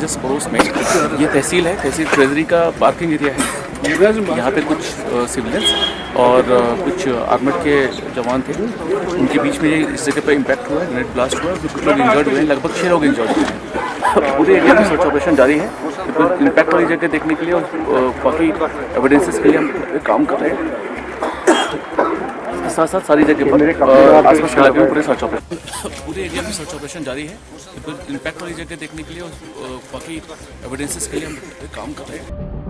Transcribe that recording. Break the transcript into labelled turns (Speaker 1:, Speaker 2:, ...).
Speaker 1: Just पड़ोस में ये तहसील है, तहसील ट्रेजरी का पार्किंग एरिया है। यहाँ पे कुछ सिविलियंस और कुछ आर्मड के जवान थे, उनके बीच में ये इस जगह पर इम्पैक्ट हुआ है, ग्रेनेड ब्लास्ट हुआ है, कुछ लोग इंजर्ड हुए हैं, लगभग 6 लोग इंजर्ड हुए हैं। पूरे एरिया में सर्च ऑपरेशन जारी है, इम्पैक्ट वाली जगह देखने के लिए और बाकी एविडेंसेस के लिए हम काम कर रहे हैं। साथ साथ सारी जगह पर आसपास के इलाके में पूरे सर्च ऑपरेशन पूरे एरिया में सर्च ऑपरेशन जारी है, इम्पैक्ट वाली जगह देखने के लिए और बाकी एविडेंसेस के लिए हम काम कर रहे हैं।